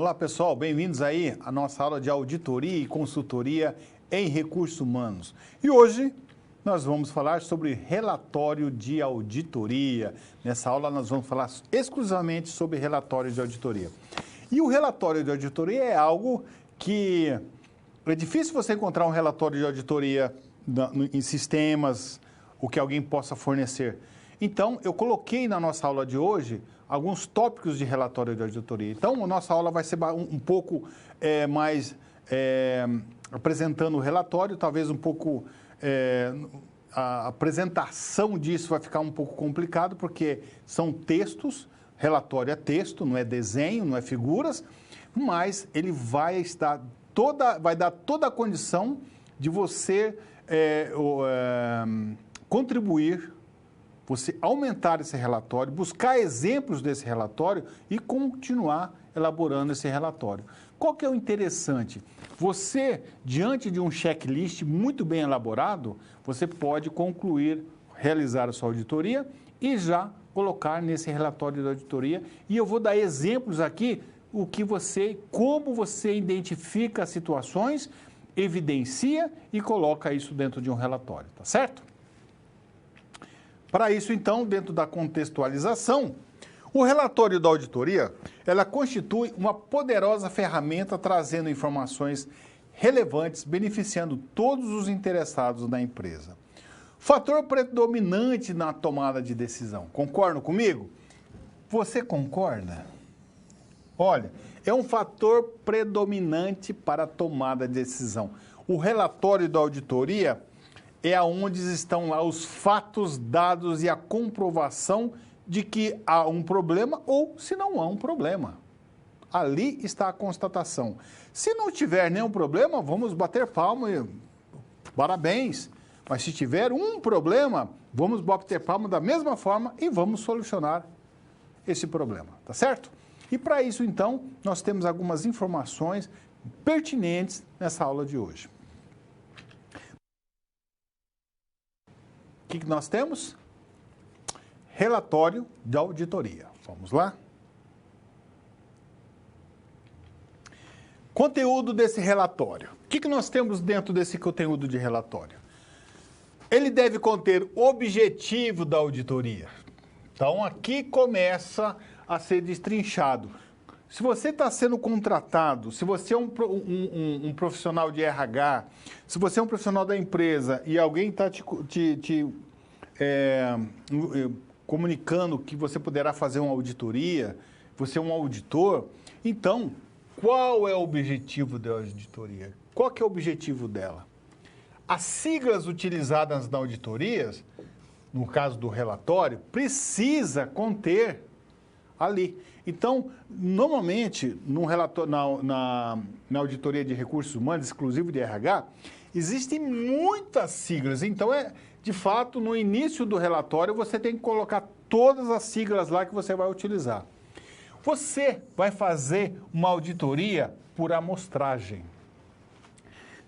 Olá pessoal, bem-vindos aí à nossa aula de auditoria e consultoria em recursos humanos. E hoje nós vamos falar sobre relatório de auditoria. Nessa aula nós vamos falar exclusivamente sobre relatório de auditoria. E o relatório de auditoria é algo que é difícil você encontrar um relatório de auditoria em sistemas, o que alguém possa fornecer. Então, eu coloquei na nossa aula de hoje alguns tópicos de relatório de auditoria. Então, a nossa aula vai ser um pouco mais apresentando o relatório, talvez um pouco a apresentação disso vai ficar um pouco complicado, porque são textos, relatório é texto, não é desenho, não é figuras, mas ele vai dar toda a condição de você contribuir, você aumentar esse relatório, buscar exemplos desse relatório e continuar elaborando esse relatório. Qual que é o interessante? Você, diante de um checklist muito bem elaborado, você pode concluir, realizar a sua auditoria e já colocar nesse relatório de auditoria. E eu vou dar exemplos aqui, como você identifica as situações, evidencia e coloca isso dentro de um relatório, tá certo? Para isso, então, dentro da contextualização, o relatório da auditoria, ela constitui uma poderosa ferramenta trazendo informações relevantes, beneficiando todos os interessados na empresa. Fator predominante na tomada de decisão. Concordam comigo? Você concorda? Olha, é um fator predominante para a tomada de decisão. O relatório da auditoria é onde estão lá os fatos, dados e a comprovação de que há um problema ou se não há um problema. Ali está a constatação. Se não tiver nenhum problema, vamos bater palma e parabéns. Mas se tiver um problema, vamos bater palma da mesma forma e vamos solucionar esse problema, tá certo? E para isso, então, nós temos algumas informações pertinentes nessa aula de hoje. O que nós temos? Relatório de auditoria. Vamos lá? Conteúdo desse relatório. O que nós temos dentro desse conteúdo de relatório? Ele deve conter o objetivo da auditoria. Então, aqui começa a ser destrinchado. Se você está sendo contratado, se você é um profissional de RH, se você é um profissional da empresa e alguém está comunicando que você poderá fazer uma auditoria, você é um auditor, então, qual é o objetivo da auditoria? Qual que é o objetivo dela? As siglas utilizadas na auditoria, no caso do relatório, precisa conter ali. Então, normalmente, na auditoria de recursos humanos, exclusivo de RH, existem muitas siglas. Então, de fato, no início do relatório, você tem que colocar todas as siglas lá que você vai utilizar. Você vai fazer uma auditoria por amostragem.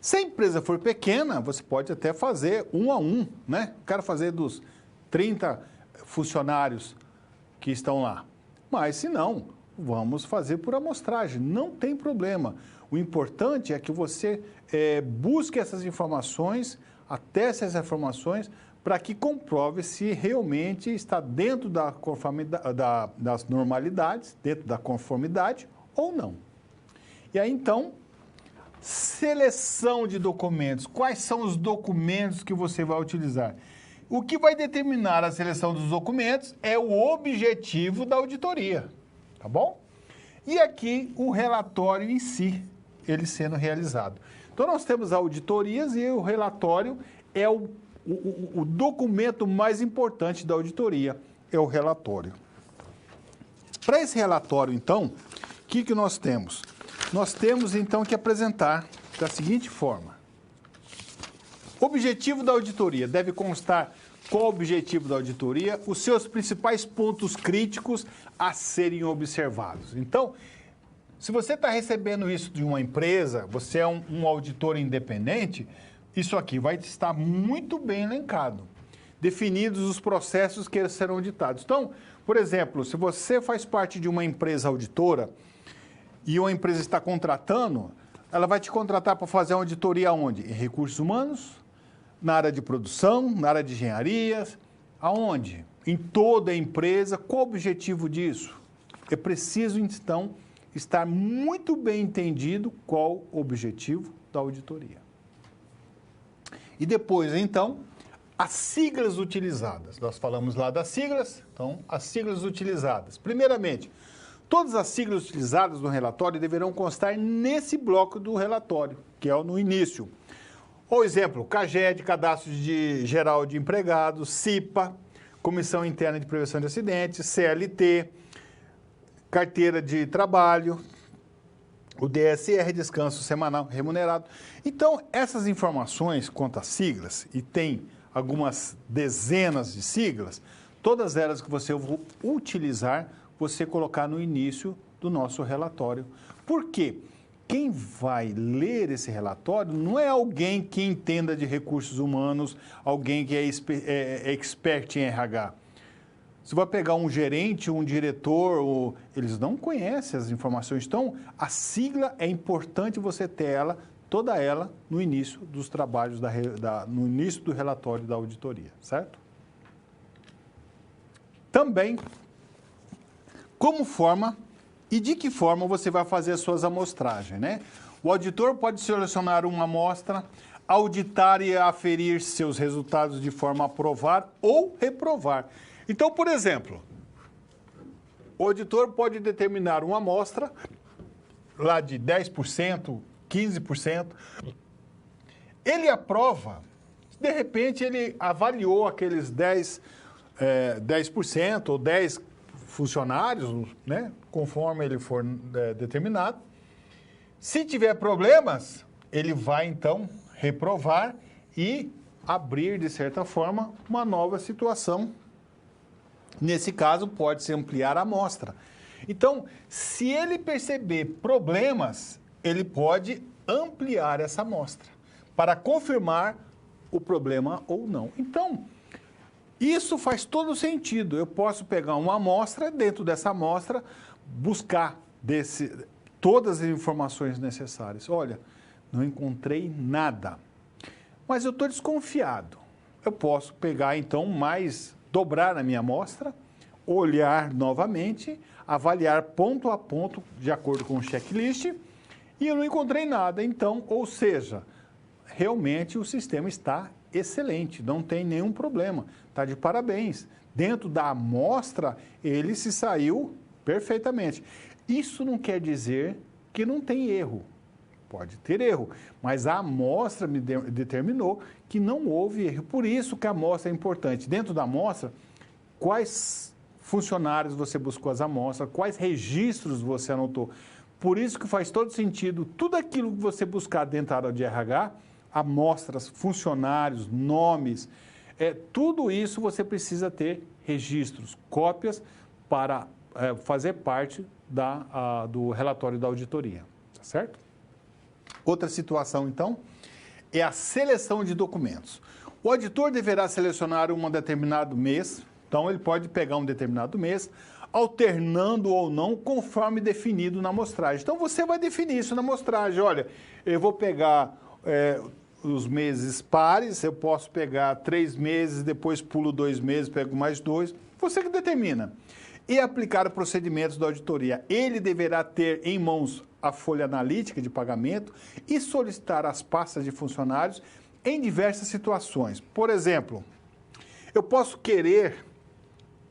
Se a empresa for pequena, você pode até fazer um a um, né? Quero fazer dos 30 funcionários que estão lá. Mas, se não, vamos fazer por amostragem. Não tem problema. O importante é que você busque essas informações, ateste essas informações, para que comprove se realmente está dentro das normalidades, dentro da conformidade ou não. E aí, então, seleção de documentos. Quais são os documentos que você vai utilizar? O que vai determinar a seleção dos documentos é o objetivo da auditoria, tá bom? E aqui o relatório em si, ele sendo realizado. Então, nós temos auditorias e o relatório é o documento mais importante da auditoria, é o relatório. Para esse relatório, então, o que nós temos? Nós temos, então, que apresentar da seguinte forma. Objetivo da auditoria deve constar qual o objetivo da auditoria, os seus principais pontos críticos a serem observados. Então, se você está recebendo isso de uma empresa, você é um auditor independente, isso aqui vai estar muito bem elencado. Definidos os processos que serão auditados. Então, por exemplo, se você faz parte de uma empresa auditora, e uma empresa está contratando, ela vai te contratar para fazer uma auditoria onde? Em recursos humanos, na área de produção, na área de engenharia, aonde? Em toda a empresa. Qual o objetivo disso? É preciso, então, estar muito bem entendido qual o objetivo da auditoria. E depois, então, as siglas utilizadas. Nós falamos lá das siglas, então, as siglas utilizadas. Primeiramente, todas as siglas utilizadas no relatório deverão constar nesse bloco do relatório, que é no início. Por exemplo, CAGED, Cadastro Geral de Empregados, CIPA, Comissão Interna de Prevenção de Acidentes, CLT, Carteira de Trabalho, o DSR, Descanso Semanal Remunerado. Então, essas informações quanto às siglas, e tem algumas dezenas de siglas, todas elas que você vai utilizar, você colocar no início do nosso relatório. Por quê? Quem vai ler esse relatório não é alguém que entenda de recursos humanos, alguém que é expert em RH. Você vai pegar um gerente, um diretor, eles não conhecem as informações. Então, a sigla é importante você ter ela, toda ela, no início dos trabalhos, no início do relatório da auditoria, certo? Também, como forma e de que forma você vai fazer as suas amostragens, né? O auditor pode selecionar uma amostra, auditar e aferir seus resultados de forma a aprovar ou reprovar. Então, por exemplo, o auditor pode determinar uma amostra lá de 10%, 15%. Ele aprova, de repente ele avaliou aqueles 10% ou 10 funcionários, né, conforme ele for determinado. Se tiver problemas, ele vai então reprovar e abrir, de certa forma, uma nova situação. Nesse caso, pode-se ampliar a amostra. Então, se ele perceber problemas, ele pode ampliar essa amostra para confirmar o problema ou não. Então, isso faz todo sentido. Eu posso pegar uma amostra, dentro dessa amostra, buscar todas as informações necessárias. Olha, não encontrei nada, mas eu estou desconfiado. Eu posso pegar, então, dobrar a minha amostra, olhar novamente, avaliar ponto a ponto, de acordo com o checklist, e eu não encontrei nada. Então, ou seja, realmente o sistema está excelente, não tem nenhum problema, está de parabéns. Dentro da amostra, ele se saiu perfeitamente. Isso não quer dizer que não tem erro. Pode ter erro, mas a amostra me determinou que não houve erro. Por isso que a amostra é importante. Dentro da amostra, quais funcionários você buscou as amostras, quais registros você anotou. Por isso que faz todo sentido, tudo aquilo que você buscar dentro da área de RH, amostras, funcionários, nomes, tudo isso você precisa ter registros, cópias para fazer parte do relatório da auditoria, tá certo? Outra situação, então, é a seleção de documentos. O auditor deverá selecionar um determinado mês, então ele pode pegar um determinado mês, alternando ou não, conforme definido na amostragem. Então, você vai definir isso na amostragem. Olha, eu vou pegar os meses pares, eu posso pegar 3 meses, depois pulo 2 meses, pego mais 2, você que determina. E aplicar procedimentos da auditoria. Ele deverá ter em mãos a folha analítica de pagamento e solicitar as pastas de funcionários em diversas situações. Por exemplo, eu posso querer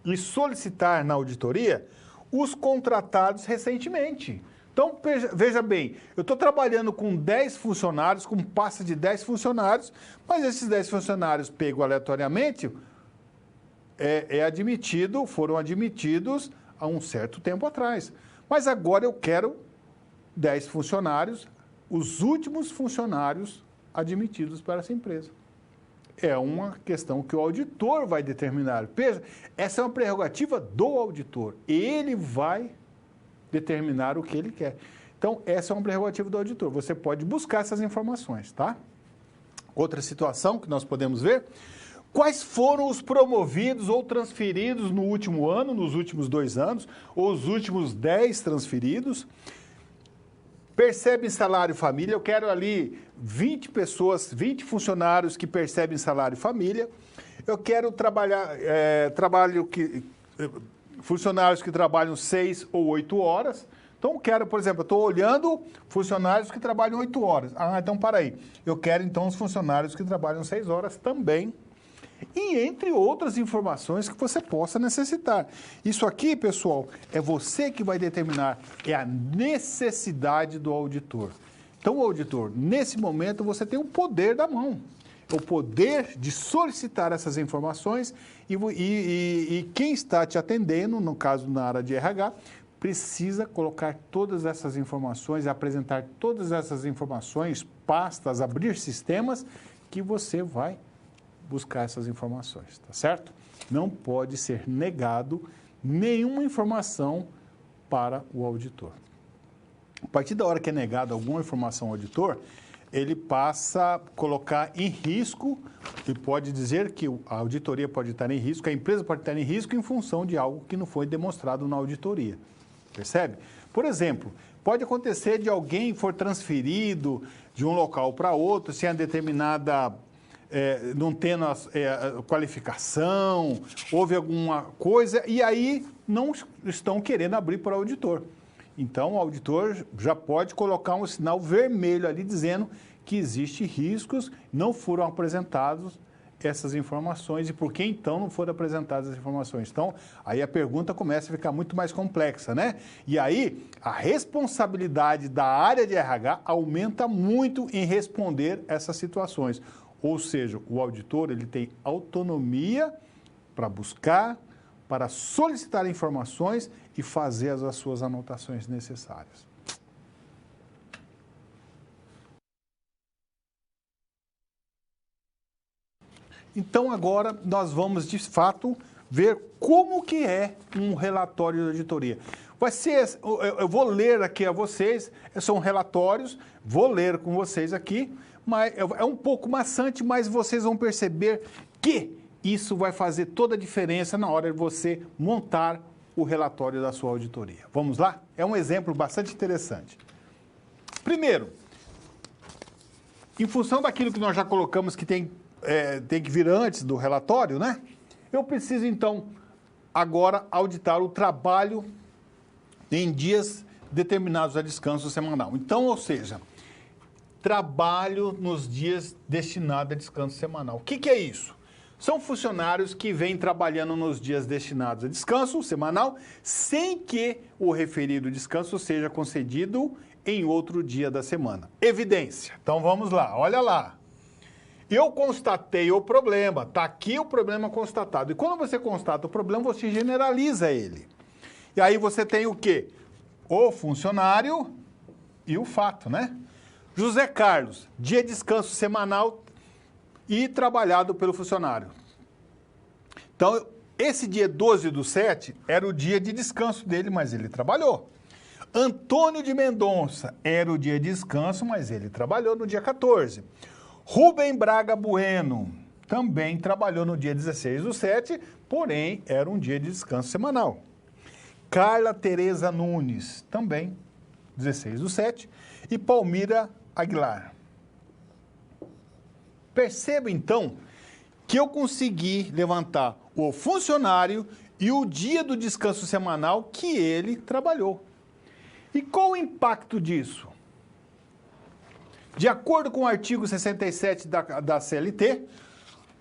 e solicitar na auditoria os contratados recentemente. Então, veja bem, eu estou trabalhando com 10 funcionários, com pasta de 10 funcionários, mas esses 10 funcionários pego aleatoriamente, foram admitidos há um certo tempo atrás. Mas agora eu quero 10 funcionários, os últimos funcionários admitidos para essa empresa. É uma questão que o auditor vai determinar. Veja, essa é uma prerrogativa do auditor. Ele vai determinar o que ele quer. Então, essa é uma prerrogativa do auditor. Você pode buscar essas informações, tá? Outra situação que nós podemos ver: quais foram os promovidos ou transferidos no último ano, nos últimos 2 anos, ou os últimos 10 transferidos? percebem salário família, eu quero ali 20 pessoas, 20 funcionários que percebem salário família, eu quero funcionários que trabalham 6 ou 8 horas. Então, eu quero, por exemplo, eu estou olhando funcionários que trabalham 8 horas. Ah, então, para aí. Eu quero, então, os funcionários que trabalham 6 horas também. E entre outras informações que você possa necessitar. Isso aqui, pessoal, é você que vai determinar, é a necessidade do auditor. Então, o auditor, nesse momento, você tem o poder da mão. O poder de solicitar essas informações e quem está te atendendo, no caso na área de RH, precisa colocar todas essas informações, apresentar todas essas informações, pastas, abrir sistemas que você vai buscar essas informações, tá certo? Não pode ser negado nenhuma informação para o auditor. A partir da hora que é negado alguma informação ao auditor, ele passa a colocar em risco, e pode dizer que a auditoria pode estar em risco, a empresa pode estar em risco em função de algo que não foi demonstrado na auditoria. Percebe? Por exemplo, pode acontecer de alguém for transferido de um local para outro, sem a determinada, não tendo qualificação, houve alguma coisa, e aí não estão querendo abrir para o auditor. Então, o auditor já pode colocar um sinal vermelho ali dizendo que existem riscos, não foram apresentados essas informações e por que então não foram apresentadas as informações. Então, aí a pergunta começa a ficar muito mais complexa, né? E aí, a responsabilidade da área de RH aumenta muito em responder essas situações. Ou seja, o auditor ele tem autonomia para buscar, para solicitar informações e fazer as suas anotações necessárias. Então, agora, nós vamos, de fato, ver como que é um relatório de auditoria. Vai ser, eu vou ler aqui a vocês, são relatórios, vou ler com vocês aqui, mas é um pouco maçante, mas vocês vão perceber que isso vai fazer toda a diferença na hora de você montar o relatório da sua auditoria. Vamos lá? É um exemplo bastante interessante. Primeiro, em função daquilo que nós já colocamos que tem que vir antes do relatório, né? Eu preciso, então, agora auditar o trabalho em dias determinados a descanso semanal. Então, ou seja, trabalho nos dias destinados a descanso semanal. O que é isso? São funcionários que vêm trabalhando nos dias destinados a descanso semanal, sem que o referido descanso seja concedido em outro dia da semana. Evidência. Então, vamos lá. Olha lá. Eu constatei o problema, está aqui o problema constatado. E quando você constata o problema, você generaliza ele. E aí você tem o quê? O funcionário e o fato, né? José Carlos, dia de descanso semanal e trabalhado pelo funcionário. Então, esse dia 12/7 era o dia de descanso dele, mas ele trabalhou. Antônio de Mendonça era o dia de descanso, mas ele trabalhou no dia 14. Rubem Braga Bueno também trabalhou no dia 16/7, porém era um dia de descanso semanal. Carla Tereza Nunes, também 16/7, e Palmira Aguilar. Perceba, então, que eu consegui levantar o funcionário e o dia do descanso semanal que ele trabalhou. E qual o impacto disso? De acordo com o artigo 67 da CLT,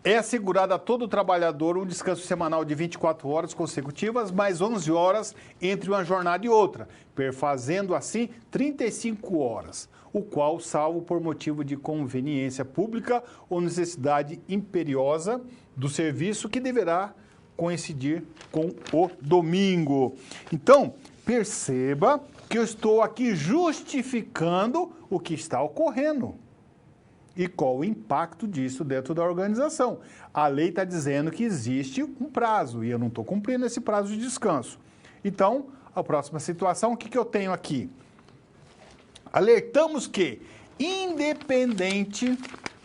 é assegurado a todo trabalhador um descanso semanal de 24 horas consecutivas, mais 11 horas entre uma jornada e outra, perfazendo assim 35 horas, o qual, salvo por motivo de conveniência pública ou necessidade imperiosa do serviço, que deverá coincidir com o domingo. Então, perceba que eu estou aqui justificando o que está ocorrendo. E qual o impacto disso dentro da organização? A lei está dizendo que existe um prazo e eu não estou cumprindo esse prazo de descanso. Então, a próxima situação, o que eu tenho aqui? Alertamos que, independente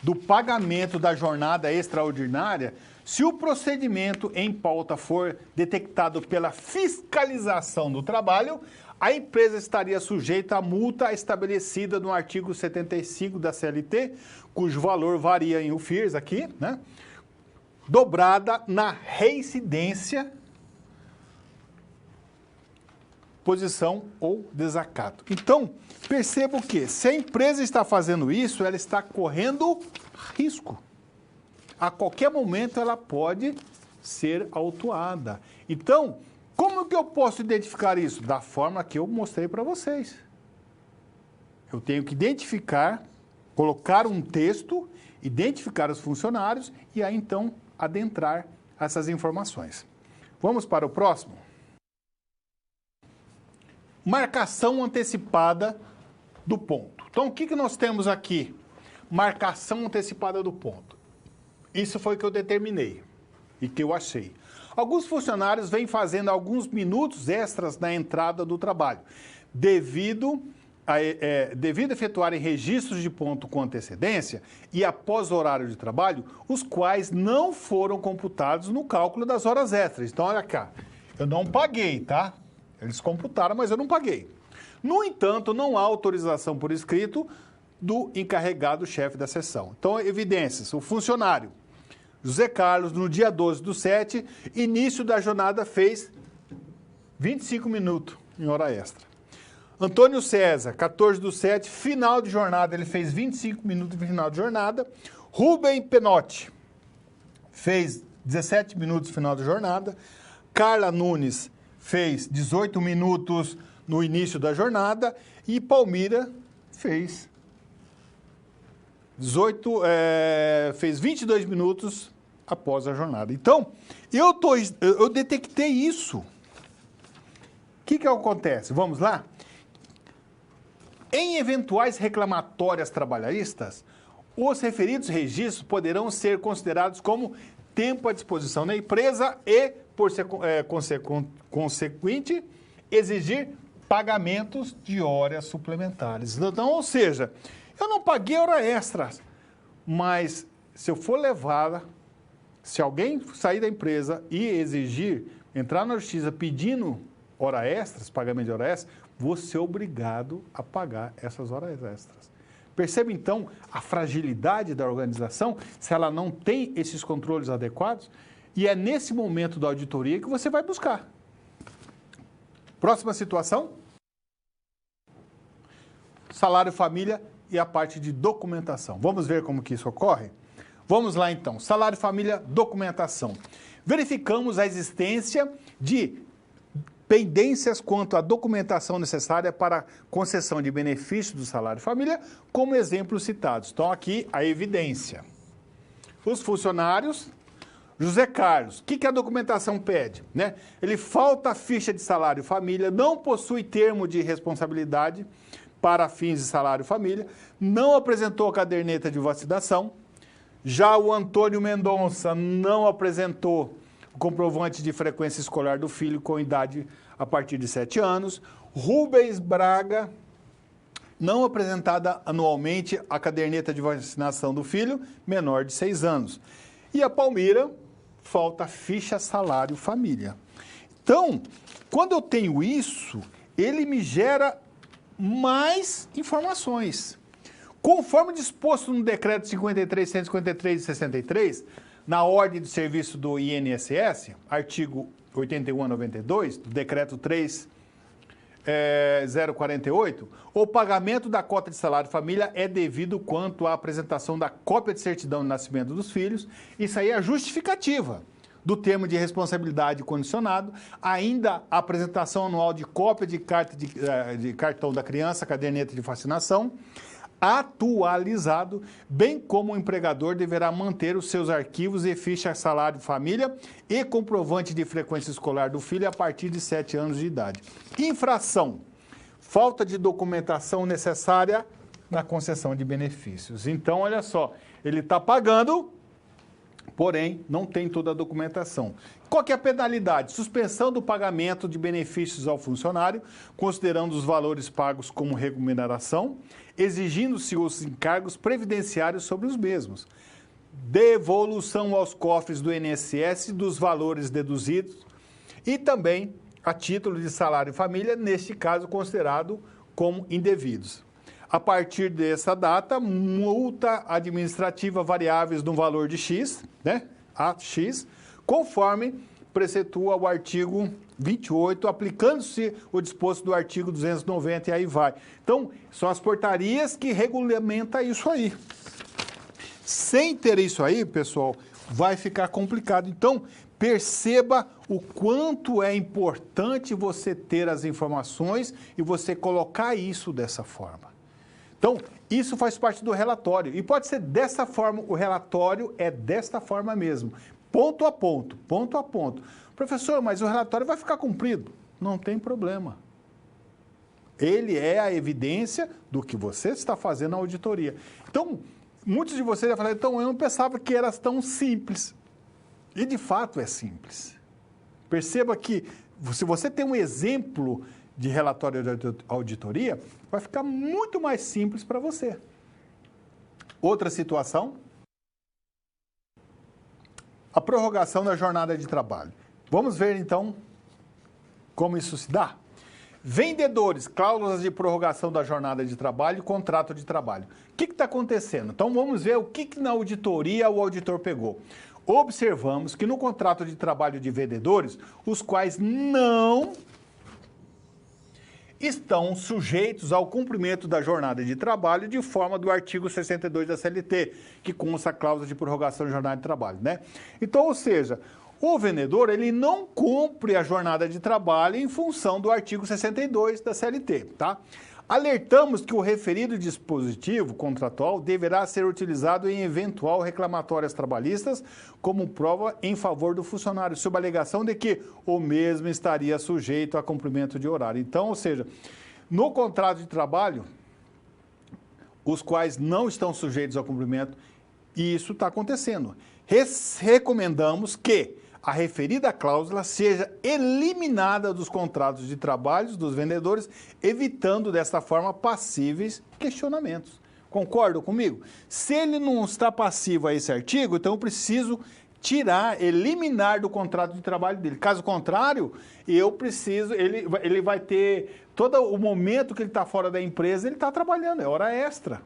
do pagamento da jornada extraordinária, Se o procedimento em pauta for detectado pela fiscalização do trabalho, a empresa estaria sujeita à multa estabelecida no artigo 75 da CLT, cujo valor varia em UFIRS aqui, né? Dobrada na reincidência, posição ou desacato. Então, perceba o quê? Se a empresa está fazendo isso, ela está correndo risco. A qualquer momento ela pode ser autuada. Então, como que eu posso identificar isso? Da forma que eu mostrei para vocês. Eu tenho que identificar, colocar um texto, identificar os funcionários e aí então adentrar essas informações. Vamos para o próximo? Marcação antecipada do ponto. Então, o que nós temos aqui? Marcação antecipada do ponto. Isso foi o que eu determinei e que eu achei. Alguns funcionários vêm fazendo alguns minutos extras na entrada do trabalho, devido efetuarem registros de ponto com antecedência e após o horário de trabalho, os quais não foram computados no cálculo das horas extras. Então, olha cá, eu não paguei, tá? Eles computaram, mas eu não paguei. No entanto, não há autorização por escrito do encarregado chefe da seção. Então, evidências, o funcionário José Carlos, no dia 12/7, início da jornada, fez 25 minutos em hora extra. Antônio César, 14/7, final de jornada, ele fez 25 minutos no final de jornada. Rubem Penotti fez 17 minutos no final da jornada. Carla Nunes fez 18 minutos no início da jornada. E Palmira fez 22 minutos após a jornada. Então, eu detectei isso. O que acontece? Vamos lá? Em eventuais reclamatórias trabalhistas, os referidos registros poderão ser considerados como tempo à disposição da empresa e, por ser consequente, exigir pagamentos de horas suplementares. Então, ou seja, eu não paguei hora extra, mas se eu for levada, se alguém sair da empresa e exigir, entrar na justiça pedindo hora extras, pagamento de hora extra, vou ser obrigado a pagar essas horas extras. Perceba, então, a fragilidade da organização, se ela não tem esses controles adequados, e é nesse momento da auditoria que você vai buscar. Próxima situação. Salário família e a parte de documentação. Vamos ver como que isso ocorre? Vamos lá, então. Salário família, documentação. Verificamos a existência de pendências quanto à documentação necessária para concessão de benefícios do salário família, como exemplos citados. Então, aqui a evidência. Os funcionários, José Carlos, o que a documentação pede? Né? Ele falta a ficha de salário família, não possui termo de responsabilidade para fins de salário família, não apresentou a caderneta de vacinação. Já o Antônio Mendonça não apresentou o comprovante de frequência escolar do filho com idade a partir de 7 anos. Rubens Braga, não apresentada anualmente a caderneta de vacinação do filho, menor de 6 anos. E a Palmira, falta ficha salário família. Então, quando eu tenho isso, ele me gera mais informações. Conforme disposto no decreto 53.153 de 63, na ordem de serviço do INSS, artigo 81 a 92, do decreto 3.048, o pagamento da cota de salário família é devido quanto à apresentação da cópia de certidão de nascimento dos filhos. Isso aí é a justificativa do termo de responsabilidade condicionado, ainda a apresentação anual de cópia de cartão da criança, caderneta de vacinação, atualizado, bem como o empregador deverá manter os seus arquivos e ficha salário família e comprovante de frequência escolar do filho a partir de 7 anos de idade. Infração: falta de documentação necessária na concessão de benefícios. Então, olha só, ele está pagando, porém, não tem toda a documentação. Qual que é a penalidade? Suspensão do pagamento de benefícios ao funcionário, considerando os valores pagos como remuneração, exigindo-se os encargos previdenciários sobre os mesmos. devolução aos cofres do INSS dos valores deduzidos e também a título de salário família, neste caso considerado como indevidos. A partir dessa data, multa administrativa variáveis no valor de X, né? A X, conforme preceitua o artigo 28, aplicando-se o disposto do artigo 290 e aí vai. Então, são as portarias que regulamentam isso aí. Sem ter isso aí, pessoal, vai ficar complicado. Então, perceba o quanto é importante você ter as informações e você colocar isso dessa forma. Então, isso faz parte do relatório. E pode ser dessa forma, o relatório é desta forma mesmo. Ponto a ponto, ponto a ponto. Professor, mas o relatório vai ficar cumprido? Não tem problema. Ele é a evidência do que você está fazendo na auditoria. Então, muitos de vocês já falaram, então eu não pensava que era tão simples. E de fato é simples. Perceba que se você tem um exemplo de relatório de auditoria, vai ficar muito mais simples para você. Outra situação, a prorrogação da jornada de trabalho. Vamos ver então como isso se dá? Vendedores, cláusulas de prorrogação da jornada de trabalho e contrato de trabalho. O que está acontecendo? Então vamos ver o que na auditoria o auditor pegou. Observamos que no contrato de trabalho de vendedores, os quais não estão sujeitos ao cumprimento da jornada de trabalho de forma do artigo 62 da CLT, que consta a cláusula de prorrogação de jornada de trabalho, né? Então, ou seja, o vendedor, ele não cumpre a jornada de trabalho em função do artigo 62 da CLT, tá? Alertamos que o referido dispositivo contratual deverá ser utilizado em eventual reclamatórias trabalhistas como prova em favor do funcionário, sob a alegação de que o mesmo estaria sujeito a cumprimento de horário. Então, ou seja, no contrato de trabalho, os quais não estão sujeitos ao cumprimento, e isso está acontecendo. Recomendamos que a referida cláusula seja eliminada dos contratos de trabalho dos vendedores, evitando desta forma passíveis questionamentos. Concordam comigo? Se ele não está passivo a esse artigo, então eu preciso tirar, eliminar do contrato de trabalho dele. Caso contrário, ele vai ter, todo o momento que ele está fora da empresa, ele está trabalhando, é hora extra.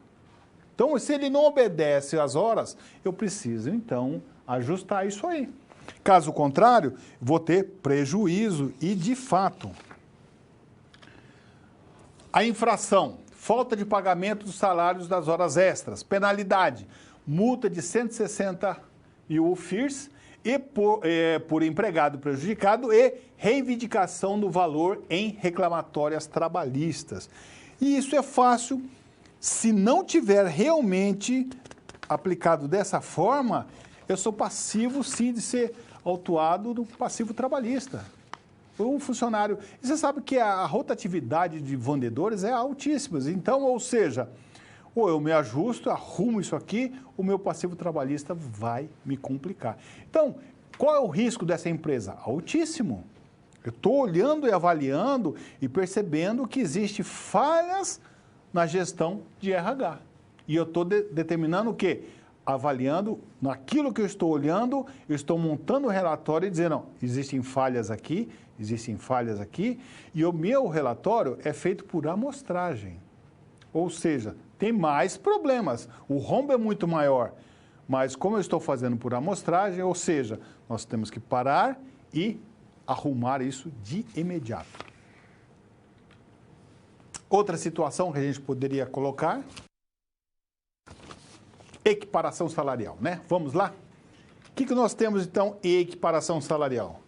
Então, se ele não obedece às horas, eu preciso, então, ajustar isso aí. Caso contrário, vou ter prejuízo e, de fato, a infração, falta de pagamento dos salários das horas extras, penalidade, multa de 160 mil FIRs e por empregado prejudicado e reivindicação do valor em reclamatórias trabalhistas. E isso é fácil, se não tiver realmente aplicado dessa forma, eu sou passivo, sim, de ser autuado do passivo trabalhista. O funcionário... E você sabe que a rotatividade de vendedores é altíssima. Então, ou seja, ou eu me ajusto, arrumo isso aqui, o meu passivo trabalhista vai me complicar. Então, qual é o risco dessa empresa? Altíssimo. Eu estou olhando e avaliando e percebendo que existem falhas na gestão de RH. E eu estou determinando o quê? Avaliando, naquilo que eu estou olhando, eu estou montando o relatório e dizendo, não, existem falhas aqui, e o meu relatório é feito por amostragem. Ou seja, tem mais problemas, o rombo é muito maior, mas como eu estou fazendo por amostragem, ou seja, nós temos que parar e arrumar isso de imediato. Outra situação que a gente poderia colocar... Equiparação salarial, né? Vamos lá? O que nós temos, então, em equiparação salarial?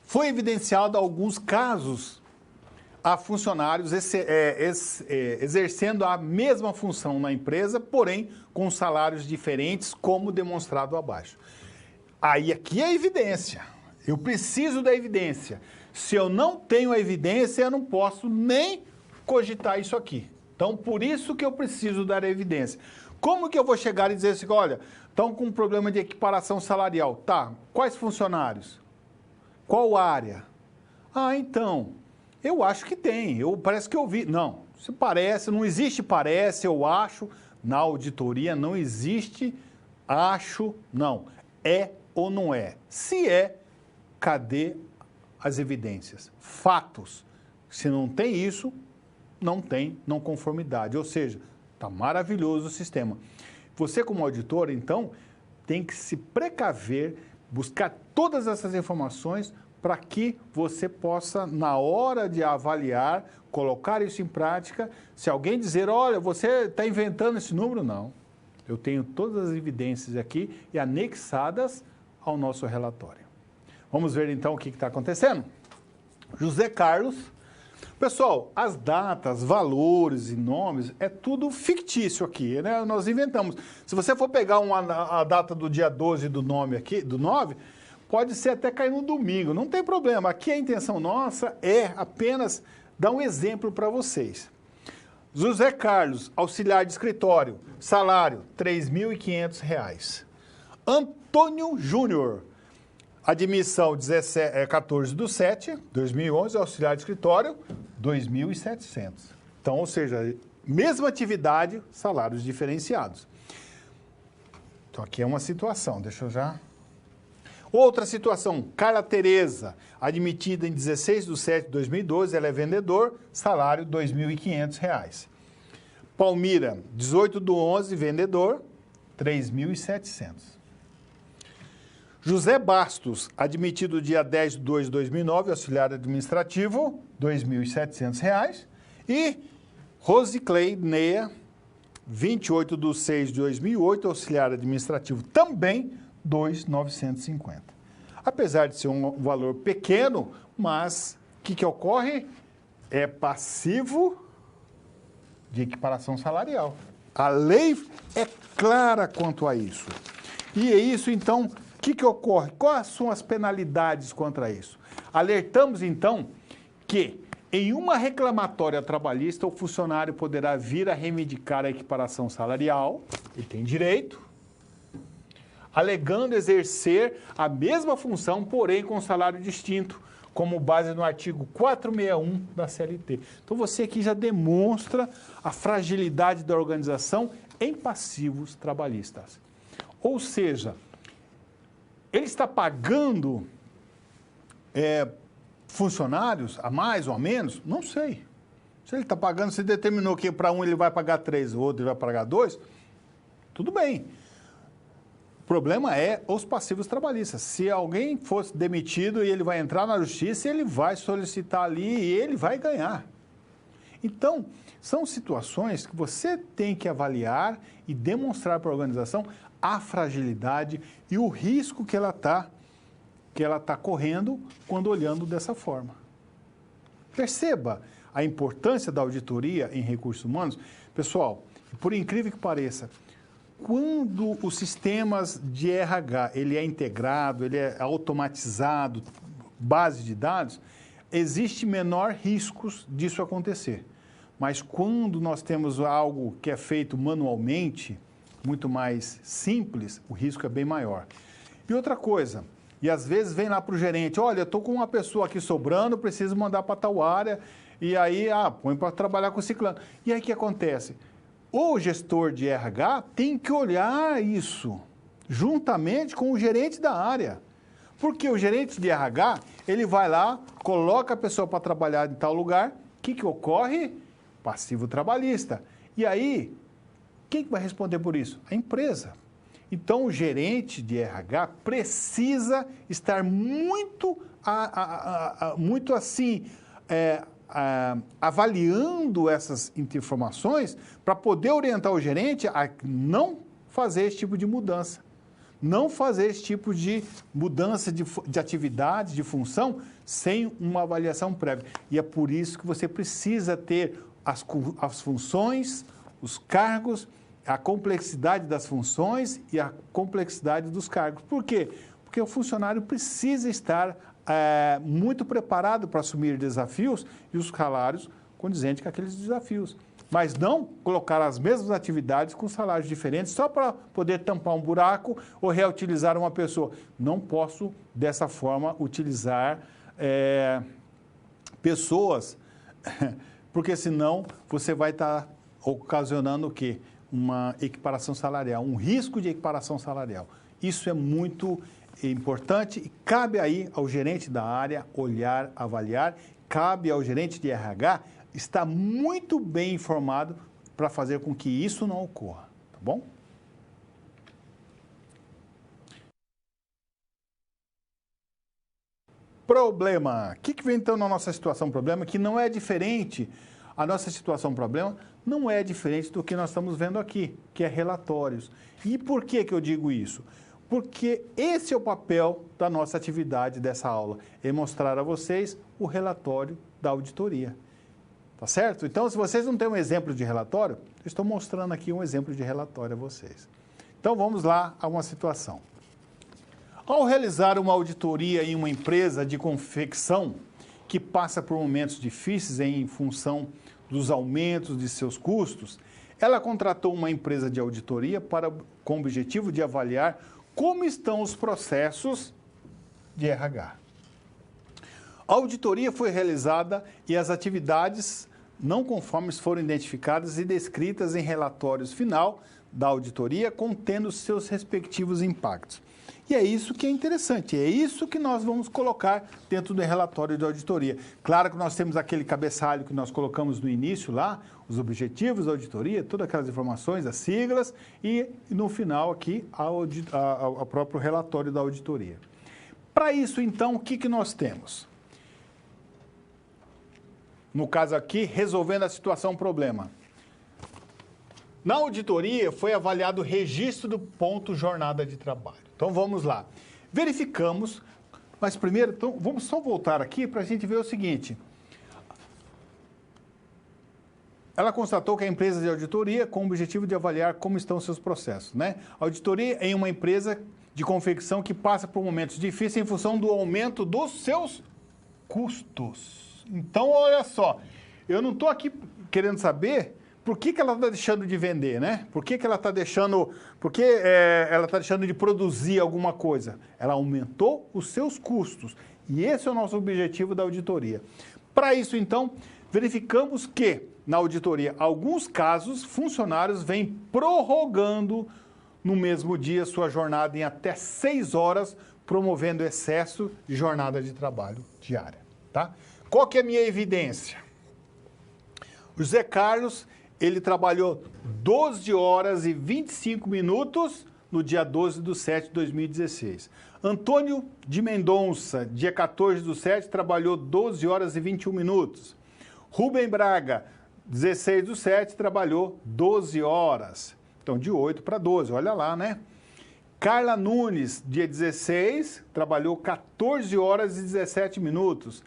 Foi evidenciado alguns casos a funcionários exercendo a mesma função na empresa, porém com salários diferentes, como demonstrado abaixo. Aí aqui é a evidência. Eu preciso da evidência. Se eu não tenho a evidência, eu não posso nem cogitar isso aqui. Então, por isso que eu preciso dar a evidência. Como que eu vou chegar e dizer assim, olha, estão com um problema de equiparação salarial. Tá, quais funcionários? Qual área? Ah, então, eu acho que tem, parece que eu vi. Não, se parece, não existe parece, eu acho, Na auditoria não existe acho, não. É ou não é. Se é, cadê as evidências? Fatos. Se não tem isso, não tem não conformidade. Ou seja, está maravilhoso o sistema. Você, como auditor, então, tem que se precaver, buscar todas essas informações para que você possa, na hora de avaliar, colocar isso em prática. Se alguém dizer, olha, você está inventando esse número, não. Eu tenho todas as evidências aqui e anexadas ao nosso relatório. Vamos ver então o que está acontecendo? José Carlos. Pessoal, as datas, valores e nomes, é tudo fictício aqui, né? Nós inventamos. Se você for pegar a data do dia 12 do nome aqui, do 9, pode ser até cair no domingo, não tem problema. Aqui a intenção nossa é apenas dar um exemplo para vocês. José Carlos, auxiliar de escritório, salário R$ 3.500. Antônio Júnior, admissão 14/7/2011, auxiliar de escritório, R$ 2.700. Então, ou seja, mesma atividade, salários diferenciados. Então, aqui é uma situação, deixa eu já... Outra situação, Carla Tereza, admitida em 16/7/2012, ela é vendedor, salário R$ 2.500. Palmira, 18/11, vendedor, R$ 3.700. José Bastos, admitido dia 10/2/2009, auxiliar administrativo, R$ 2.700. E Rosiclei Neia, 28/6/2008, auxiliar administrativo, também R$ 2.950. Apesar de ser um valor pequeno, mas o que ocorre? É passivo de equiparação salarial. A lei é clara quanto a isso. E é isso, então, o que ocorre? Quais são as penalidades contra isso? Alertamos, então, que em uma reclamatória trabalhista, o funcionário poderá vir a reivindicar a equiparação salarial, ele tem direito, alegando exercer a mesma função, porém com salário distinto, como base no artigo 461 da CLT. Então, você aqui já demonstra a fragilidade da organização em passivos trabalhistas. Ou seja, ele está pagando funcionários a mais ou a menos? Não sei. Se ele está pagando, se determinou que para um ele vai pagar 3, o outro ele vai pagar 2, tudo bem. O problema é os passivos trabalhistas. Se alguém fosse demitido e ele vai entrar na justiça, ele vai solicitar ali e ele vai ganhar. Então, são situações que você tem que avaliar e demonstrar para a organização a fragilidade e o risco que ela está correndo quando olhando dessa forma. Perceba a importância da auditoria em recursos humanos. Pessoal, por incrível que pareça, quando os sistemas de RH ele é integrado, ele é automatizado, base de dados, existe menor riscos disso acontecer. Mas quando nós temos algo que é feito manualmente, muito mais simples, o risco é bem maior. E outra coisa, e às vezes vem lá para o gerente, olha, eu estou com uma pessoa aqui sobrando, preciso mandar para tal área, e aí, põe para trabalhar com o ciclano. E aí o que acontece? O gestor de RH tem que olhar isso, juntamente com o gerente da área. Porque o gerente de RH, ele vai lá, coloca a pessoa para trabalhar em tal lugar, o que ocorre? Passivo trabalhista. E aí, quem vai responder por isso? A empresa. Então, o gerente de RH precisa estar muito assim, avaliando essas informações para poder orientar o gerente a não fazer esse tipo de mudança. Não fazer esse tipo de mudança de atividade, de função, sem uma avaliação prévia. E é por isso que você precisa ter as funções, os cargos, a complexidade das funções e a complexidade dos cargos. Por quê? Porque o funcionário precisa estar muito preparado para assumir desafios e os salários condizentes com aqueles desafios. Mas não colocar as mesmas atividades com salários diferentes só para poder tampar um buraco ou reutilizar uma pessoa. Não posso, dessa forma, utilizar pessoas, porque senão você vai estar ocasionando o quê? uma equiparação salarial, um risco de equiparação salarial. Isso é muito importante e cabe aí ao gerente da área olhar, avaliar, cabe ao gerente de RH estar muito bem informado para fazer com que isso não ocorra, tá bom? Problema. O que vem então na nossa situação problema que não é diferente, a nossa situação problema não é diferente do que nós estamos vendo aqui, que é relatórios. E por que eu digo isso? Porque esse é o papel da nossa atividade dessa aula, é mostrar a vocês o relatório da auditoria. Tá certo? Então, se vocês não têm um exemplo de relatório, eu estou mostrando aqui um exemplo de relatório a vocês. Então, vamos lá a uma situação. Ao realizar uma auditoria em uma empresa de confecção que passa por momentos difíceis em função dos aumentos de seus custos, ela contratou uma empresa de auditoria com o objetivo de avaliar como estão os processos de RH. A auditoria foi realizada e as atividades não conformes foram identificadas e descritas em relatórios final da auditoria, contendo seus respectivos impactos. E é isso que é interessante, é isso que nós vamos colocar dentro do relatório de auditoria. Claro que nós temos aquele cabeçalho que nós colocamos no início lá, os objetivos da auditoria, todas aquelas informações, as siglas, e no final aqui o próprio relatório da auditoria. Para isso, então, o que nós temos? No caso aqui, resolvendo a situação problema. Na auditoria, foi avaliado o registro do ponto jornada de trabalho. Então, vamos lá. Verificamos, mas primeiro, então, vamos só voltar aqui para a gente ver o seguinte. Ela constatou que a empresa de auditoria com o objetivo de avaliar como estão seus processos, né? Auditoria em uma empresa de confecção que passa por momentos difíceis em função do aumento dos seus custos. Então, olha só, eu não estou aqui querendo saber por que ela está deixando de vender, né? Por que ela está deixando... Porque ela está deixando de produzir alguma coisa? Ela aumentou os seus custos. E esse é o nosso objetivo da auditoria. Para isso, então, verificamos que, na auditoria, alguns casos, funcionários vêm prorrogando no mesmo dia sua jornada em até 6 horas, promovendo excesso de jornada de trabalho diária, tá? Qual que é a minha evidência? O José Carlos... Ele trabalhou 12 horas e 25 minutos no dia 12/7 de 2016. Antônio de Mendonça, dia 14/7, trabalhou 12 horas e 21 minutos. Rubem Braga, 16/7, trabalhou 12 horas. Então, de 8 para 12, olha lá, né? Carla Nunes, dia 16, trabalhou 14 horas e 17 minutos.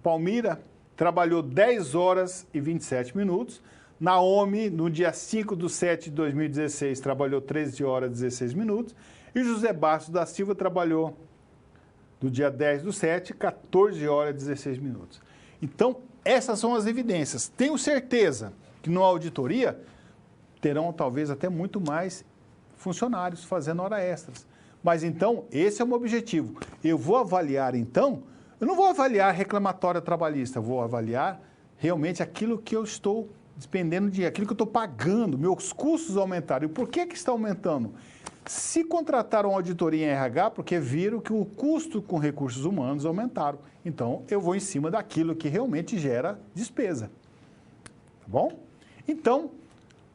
Palmira trabalhou 10 horas e 27 minutos. Naomi, no dia 5/7 de 2016, trabalhou 13 horas e 16 minutos. E José Bastos da Silva trabalhou, no dia 10/7, 14 horas e 16 minutos. Então, essas são as evidências. Tenho certeza que na auditoria terão talvez até muito mais funcionários fazendo hora extras. Mas então, esse é o meu objetivo. Eu vou avaliar, então, eu não vou avaliar reclamatória trabalhista, eu vou avaliar realmente aquilo que eu estou despendendo de aquilo que eu estou pagando, meus custos aumentaram. E por que está aumentando? Se contrataram auditoria em RH, porque viram que o custo com recursos humanos aumentaram. Então, eu vou em cima daquilo que realmente gera despesa. Tá bom? Então,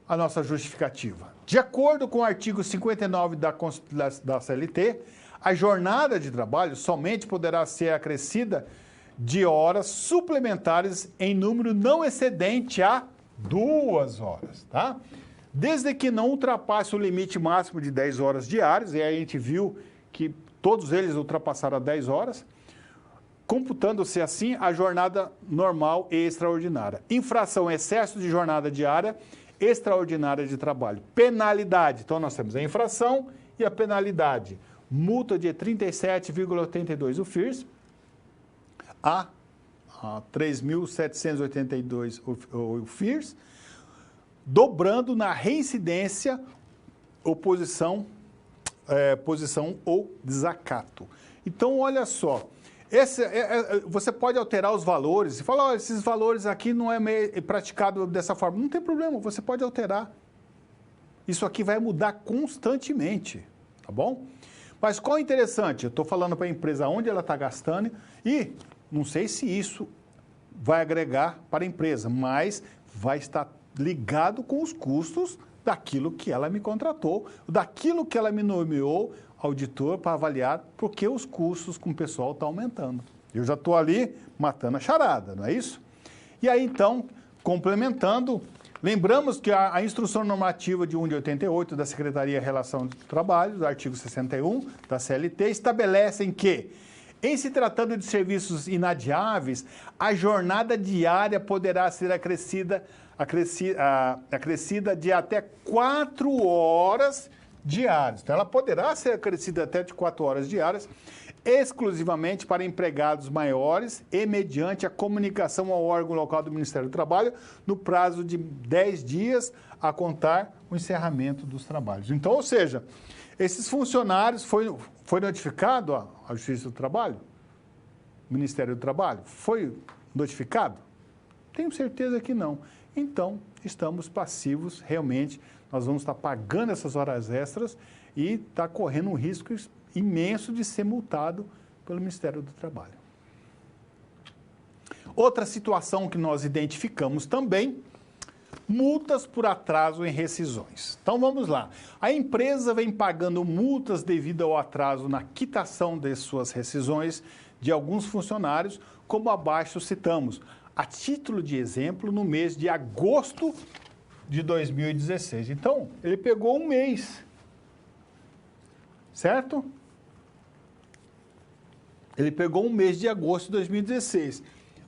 a nossa justificativa. De acordo com o artigo 59 da CLT, a jornada de trabalho somente poderá ser acrescida de horas suplementares em número não excedente a 2 horas, tá? Desde que não ultrapasse o limite máximo de 10 horas diárias, e aí a gente viu que todos eles ultrapassaram a 10 horas, computando-se assim a jornada normal e extraordinária. Infração, excesso de jornada diária, extraordinária de trabalho. Penalidade, então nós temos a infração e a penalidade. Multa de 37,82 o FIRS, a 3.782 o FIRS, dobrando na reincidência oposição, posição ou desacato. Então, olha só, você pode alterar os valores, você fala, esses valores aqui não é praticado dessa forma. Não tem problema, você pode alterar. Isso aqui vai mudar constantemente, tá bom? Mas qual é interessante? Eu estou falando para a empresa onde ela está gastando e não sei se isso vai agregar para a empresa, mas vai estar ligado com os custos daquilo que ela me contratou, daquilo que ela me nomeou auditor para avaliar, porque os custos com o pessoal estão aumentando. Eu já estou ali matando a charada, não é isso? E aí, então, complementando, lembramos que a instrução normativa de 1 de 88 da Secretaria de Relação do Trabalho, do artigo 61 da CLT, estabelecem que, em se tratando de serviços inadiáveis, a jornada diária poderá ser acrescida de até 4 horas diárias. Então, ela poderá ser acrescida até de 4 horas diárias, exclusivamente para empregados maiores e mediante a comunicação ao órgão local do Ministério do Trabalho no prazo de 10 dias a contar o encerramento dos trabalhos. Então, ou seja, esses funcionários foi notificado à Justiça do Trabalho? O Ministério do Trabalho? Foi notificado? Tenho certeza que não. Então, estamos passivos, realmente, nós vamos estar pagando essas horas extras e está correndo um risco imenso de ser multado pelo Ministério do Trabalho. Outra situação que nós identificamos também, multas por atraso em rescisões. Então, vamos lá. A empresa vem pagando multas devido ao atraso na quitação de suas rescisões de alguns funcionários, como abaixo citamos. A título de exemplo, no mês de agosto de 2016. Então, ele pegou um mês, certo? Ele pegou um mês de agosto de 2016.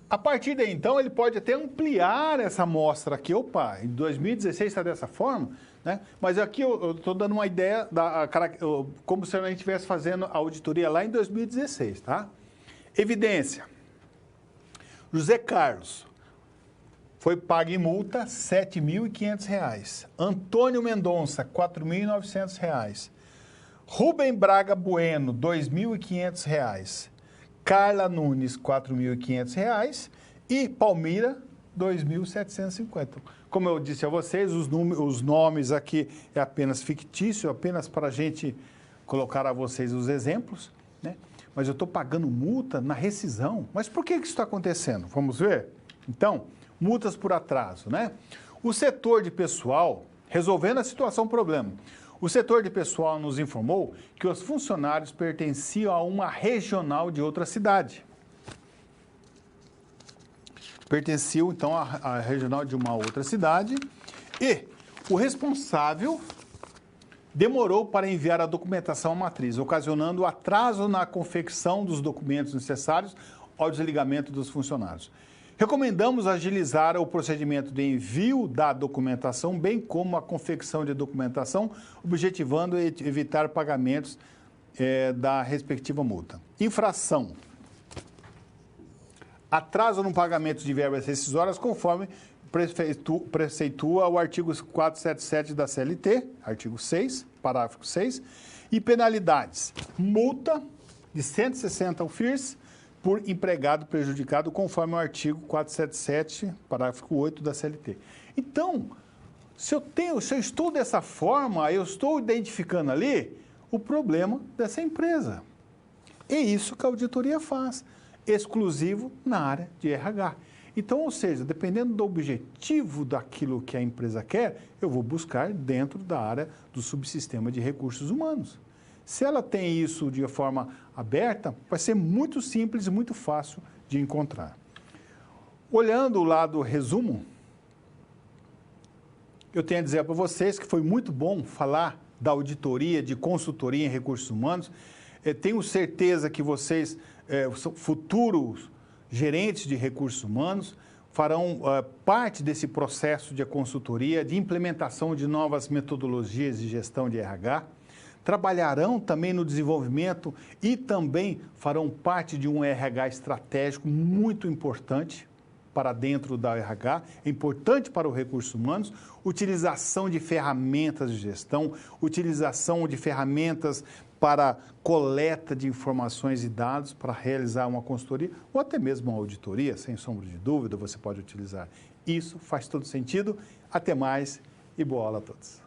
A partir daí, então, ele pode até ampliar essa amostra aqui. Opa, em 2016 está dessa forma, né? Mas aqui eu estou dando uma ideia, como se a gente estivesse fazendo a auditoria lá em 2016, tá? Evidência. José Carlos foi pago em multa R$ 7.500. Antônio Mendonça, R$ 4.900. Rubem Braga Bueno, R$ 2.500. Carla Nunes, R$ 4.500. E Palmira, R$ 2.750. Como eu disse a vocês, os nomes aqui é apenas fictício, apenas para a gente colocar a vocês os exemplos, né? Mas eu estou pagando multa na rescisão. Mas por que isso está acontecendo? Vamos ver? Então, multas por atraso, né? O setor de pessoal, resolvendo a situação problema, o setor de pessoal nos informou que os funcionários pertenciam a uma regional de outra cidade. Pertenciam, então, à regional de uma outra cidade e o responsável demorou para enviar a documentação à matriz, ocasionando atraso na confecção dos documentos necessários ao desligamento dos funcionários. Recomendamos agilizar o procedimento de envio da documentação, bem como a confecção de documentação, objetivando evitar pagamentos da respectiva multa. Infração. Atraso no pagamento de verbas rescisórias, conforme preceitua o artigo 477 da CLT, artigo 6, parágrafo 6, e penalidades. Multa de 160 UFIRs por empregado prejudicado, conforme o artigo 477, parágrafo 8 da CLT. Então, se eu estou dessa forma, eu estou identificando ali o problema dessa empresa. É isso que a auditoria faz, exclusivo na área de RH. Então, ou seja, dependendo do objetivo daquilo que a empresa quer, eu vou buscar dentro da área do subsistema de recursos humanos. Se ela tem isso de forma aberta, vai ser muito simples e muito fácil de encontrar. Olhando o lado resumo, eu tenho a dizer para vocês que foi muito bom falar da auditoria, de consultoria em recursos humanos. Tenho certeza que vocês, futuros gerentes de recursos humanos, farão parte desse processo de consultoria, de implementação de novas metodologias de gestão de RH, trabalharão também no desenvolvimento e também farão parte de um RH estratégico muito importante para dentro da RH, é importante para os recursos humanos, utilização de ferramentas de gestão, utilização de ferramentas para coleta de informações e dados para realizar uma consultoria ou até mesmo uma auditoria, sem sombra de dúvida, você pode utilizar. Isso faz todo sentido. Até mais e boa aula a todos.